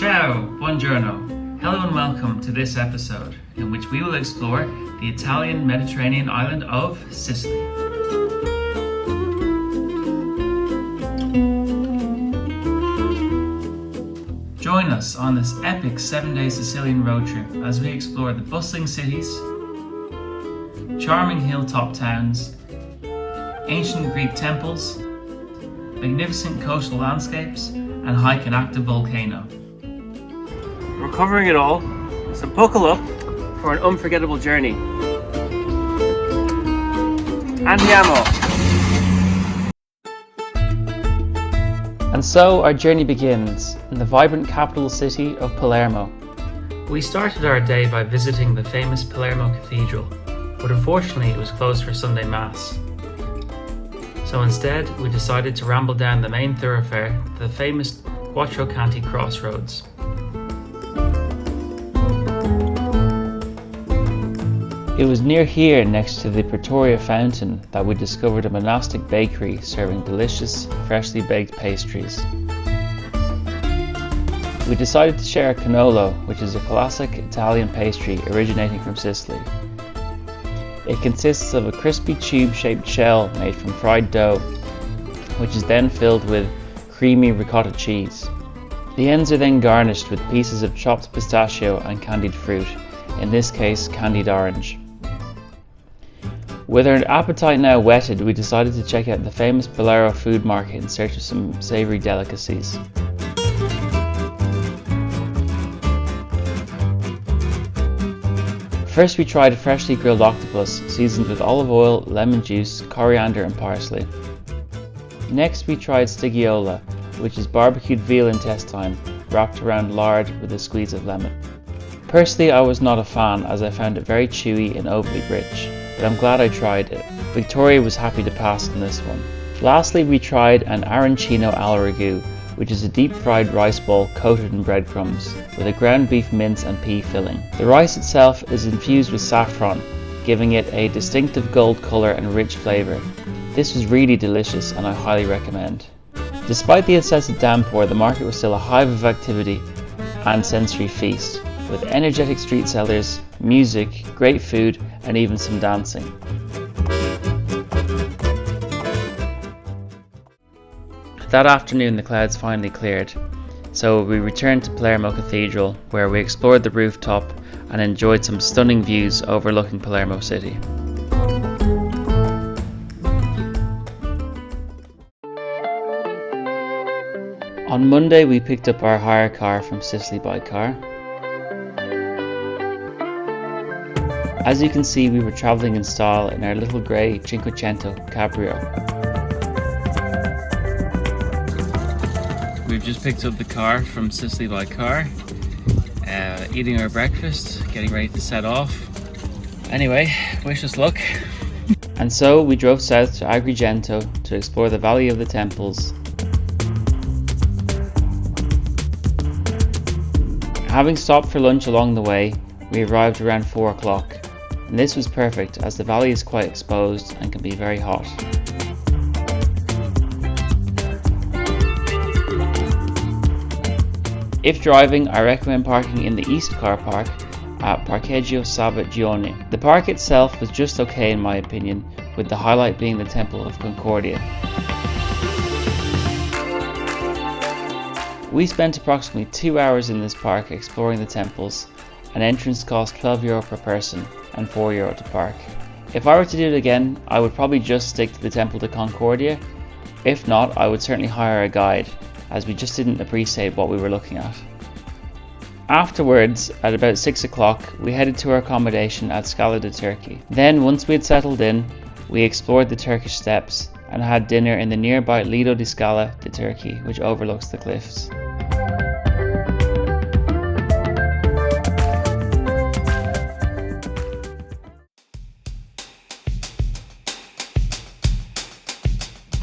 Ciao, Buongiorno. Hello and welcome to this episode, in which we will explore the Italian Mediterranean island of Sicily. Join us on this epic 7-day Sicilian road trip as we explore the bustling cities, charming hilltop towns, ancient Greek temples, magnificent coastal landscapes, and hike an active volcano. We're covering it all, so buckle up for an unforgettable journey. Andiamo! And so our journey begins in the vibrant capital city of Palermo. We started our day by visiting the famous Palermo Cathedral, but unfortunately it was closed for Sunday Mass. So instead, we decided to ramble down the main thoroughfare to the famous Quattro Canti crossroads. It was near here, next to the Pretoria fountain, that we discovered a monastic bakery serving delicious, freshly baked pastries. We decided to share a cannolo, which is a classic Italian pastry originating from Sicily. It consists of a crispy tube-shaped shell made from fried dough, which is then filled with creamy ricotta cheese. The ends are then garnished with pieces of chopped pistachio and candied fruit, in this case candied orange. With our appetite now whetted, we decided to check out the famous Palermo food market in search of some savoury delicacies. First we tried a freshly grilled octopus seasoned with olive oil, lemon juice, coriander and parsley. Next we tried stigiola, which is barbecued veal intestine wrapped around lard with a squeeze of lemon. Personally, I was not a fan as I found it very chewy and overly rich, but I'm glad I tried it. Victoria was happy to pass on this one. Lastly, we tried an arancino al ragu, which is a deep fried rice ball coated in breadcrumbs, with a ground beef mince and pea filling. The rice itself is infused with saffron, giving it a distinctive gold colour and rich flavour. This was really delicious and I highly recommend. Despite the incessant downpour, the market was still a hive of activity and sensory feast, with energetic street sellers, music, great food and even some dancing. That afternoon the clouds finally cleared, so we returned to Palermo Cathedral, where we explored the rooftop and enjoyed some stunning views overlooking Palermo city. On Monday we picked up our hire car from Sicily by Car. As you can see, we were travelling in style in our little grey Cinquecento Cabrio. We've just picked up the car from Sicily by Car, eating our breakfast, getting ready to set off. Anyway, wish us luck. And so we drove south to Agrigento to explore the Valley of the Temples. Having stopped for lunch along the way, we arrived around 4 o'clock, and this was perfect as the valley is quite exposed and can be very hot. If driving, I recommend parking in the East car park at Parcheggio Sabaggione. The park itself was just okay in my opinion, with the highlight being the Temple of Concordia. We spent approximately 2 hours in this park exploring the temples. An entrance cost €12 per person and €4 to park. If I were to do it again, I would probably just stick to the Temple de Concordia. If not, I would certainly hire a guide, as we just didn't appreciate what we were looking at. Afterwards, at about 6 o'clock, we headed to our accommodation at Scala de Turchi. Then, once we had settled in, we explored the Turkish steps and had dinner in the nearby Lido di Scala de Turchi, which overlooks the cliffs.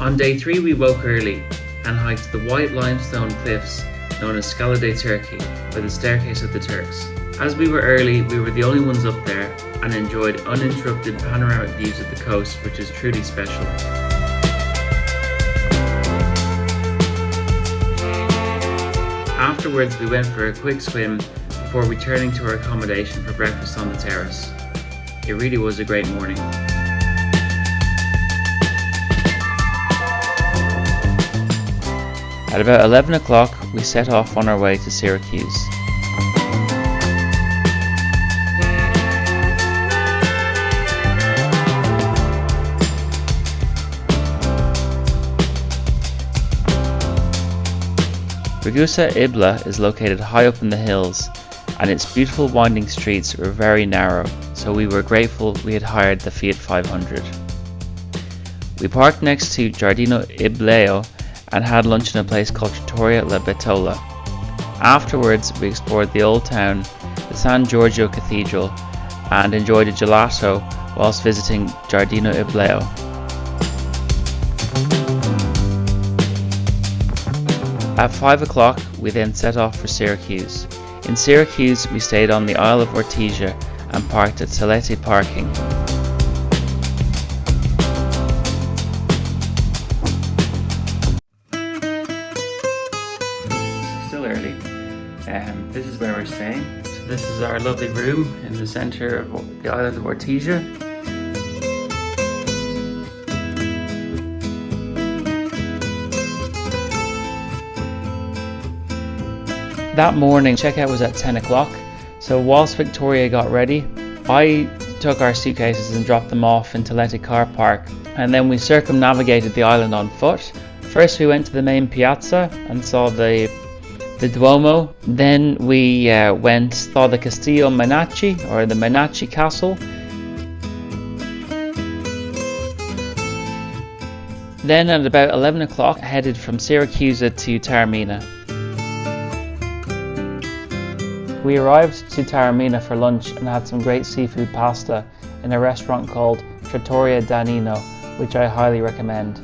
On day 3 we woke early and hiked the white limestone cliffs known as Scala de Turchi, or the Staircase of the Turks. As we were early, we were the only ones up there and enjoyed uninterrupted panoramic views of the coast, which is truly special. Afterwards, we went for a quick swim before returning to our accommodation for breakfast on the terrace. It really was a great morning. At about 11 o'clock, we set off on our way to Syracuse. Ragusa Ibla is located high up in the hills, and its beautiful winding streets were very narrow, so we were grateful we had hired the Fiat 500. We parked next to Giardino Ibleo and had lunch in a place called Trattoria La Bettola. Afterwards, we explored the old town, the San Giorgio Cathedral, and enjoyed a gelato whilst visiting Giardino Ibleo. At 5 o'clock, we then set off for Syracuse. In Syracuse, we stayed on the Isle of Ortigia and parked at Salete Parking. Still early. This is where we're staying. So this is our lovely room in the centre of the island of Ortigia. That morning, checkout was at 10 o'clock, so whilst Victoria got ready, I took our suitcases and dropped them off in Teleti car park, and then we circumnavigated the island on foot. First we went to the main piazza and saw the Duomo, then we saw the Castillo Menacci, or the Menacci Castle. Then at about 11 o'clock, headed from Siracusa to Taormina. We arrived to Taormina for lunch and had some great seafood pasta in a restaurant called Trattoria Danino, which I highly recommend.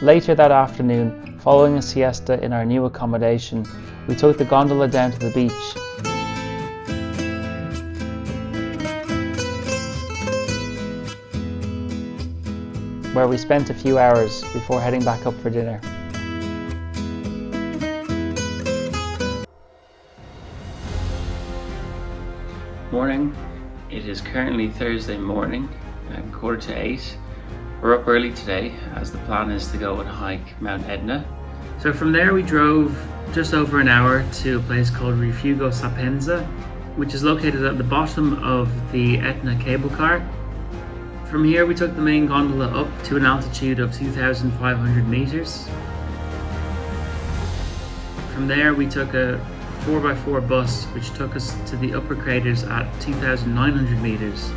Later that afternoon, following a siesta in our new accommodation, we took the gondola down to the beach. Where we spent a few hours before heading back up for dinner. Morning. It is currently Thursday morning, 7:45. We're up early today as the plan is to go and hike Mount Etna. So from there we drove just over an hour to a place called Rifugio Sapienza, which is located at the bottom of the Etna cable car. From here we took the main gondola up to an altitude of 2,500 meters. From there we took a 4x4 bus which took us to the upper craters at 2,900 meters.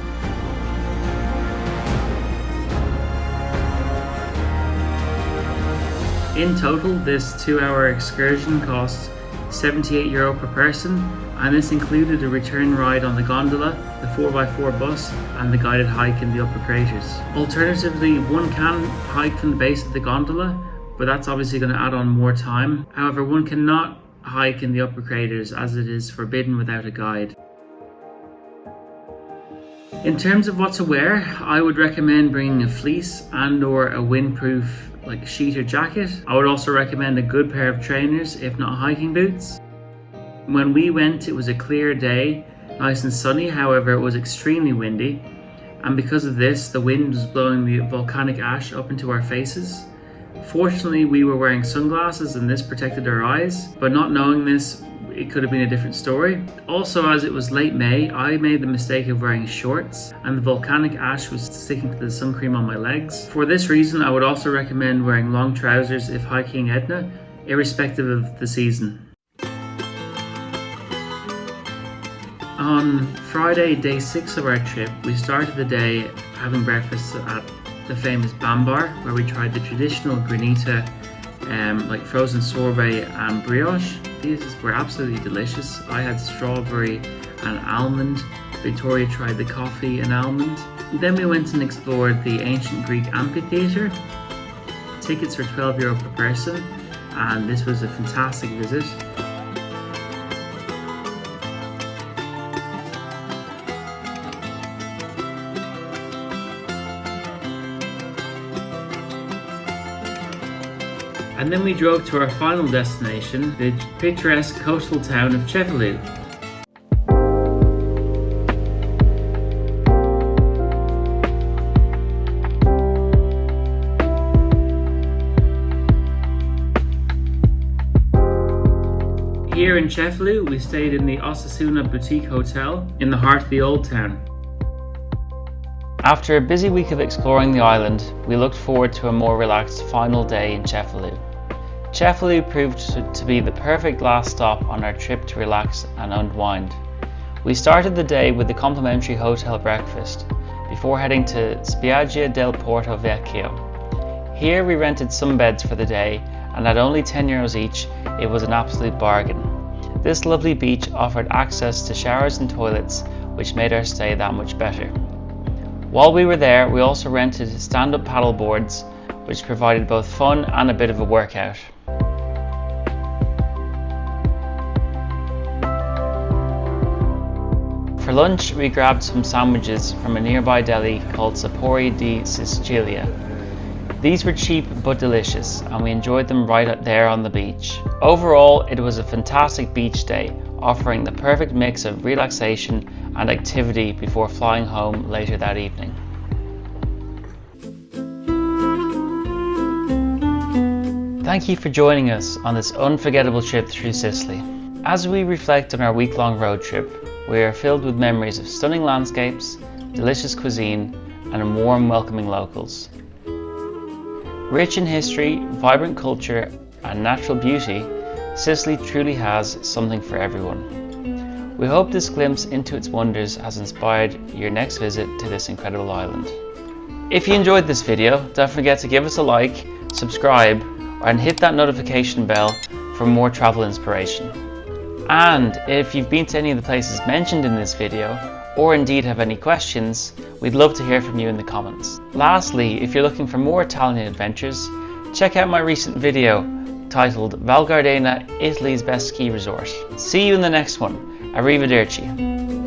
In total, this 2-hour excursion cost €78 per person, and this included a return ride on the gondola, the 4x4 bus, and the guided hike in the upper craters. Alternatively, one can hike from the base of the gondola, but that's obviously going to add on more time. However, one cannot hike in the upper craters as it is forbidden without a guide. In terms of what to wear, I would recommend bringing a fleece and or a windproof like sheet or jacket. I would also recommend a good pair of trainers, if not hiking boots. When we went, it was a clear day, nice and sunny. However, it was extremely windy, and because of this, the wind was blowing the volcanic ash up into our faces. Fortunately, we were wearing sunglasses and this protected our eyes, but not knowing this, it could have been a different story. Also, as it was late May, I made the mistake of wearing shorts and the volcanic ash was sticking to the sun cream on my legs. For this reason, I would also recommend wearing long trousers if hiking Etna, irrespective of the season. On Friday, day 6 of our trip, we started the day having breakfast at the famous Bambar, where we tried the traditional granita, like frozen sorbet and brioche. These were absolutely delicious. I had strawberry and almond. Victoria tried the coffee and almond. Then we went and explored the ancient Greek amphitheatre. Tickets were €12 per person, and this was a fantastic visit. and then we drove to our final destination, the picturesque coastal town of Cefalù. Here in Cefalù, we stayed in the Osasuna Boutique Hotel in the heart of the old town. After a busy week of exploring the island, we looked forward to a more relaxed final day in Cefalù. Cefalù proved to be the perfect last stop on our trip to relax and unwind. We started the day with a complimentary hotel breakfast before heading to Spiaggia del Porto Vecchio. Here we rented some beds for the day, and at only €10 each, it was an absolute bargain. This lovely beach offered access to showers and toilets, which made our stay that much better. While we were there, we also rented stand-up paddle boards, which provided both fun and a bit of a workout. For lunch, we grabbed some sandwiches from a nearby deli called Sapori di Sicilia. These were cheap but delicious, and we enjoyed them right there on the beach. Overall, it was a fantastic beach day, offering the perfect mix of relaxation and activity before flying home later that evening. Thank you for joining us on this unforgettable trip through Sicily. As we reflect on our week-long road trip, we are filled with memories of stunning landscapes, delicious cuisine, and warm, welcoming locals. Rich in history, vibrant culture, and natural beauty, Sicily truly has something for everyone. We hope this glimpse into its wonders has inspired your next visit to this incredible island. If you enjoyed this video, don't forget to give us a like, subscribe, and hit that notification bell for more travel inspiration. And if you've been to any of the places mentioned in this video, or indeed have any questions, we'd love to hear from you in the comments. Lastly, if you're looking for more Italian adventures, check out my recent video titled Val Gardena, Italy's Best Ski Resort. See you in the next one. Arrivederci.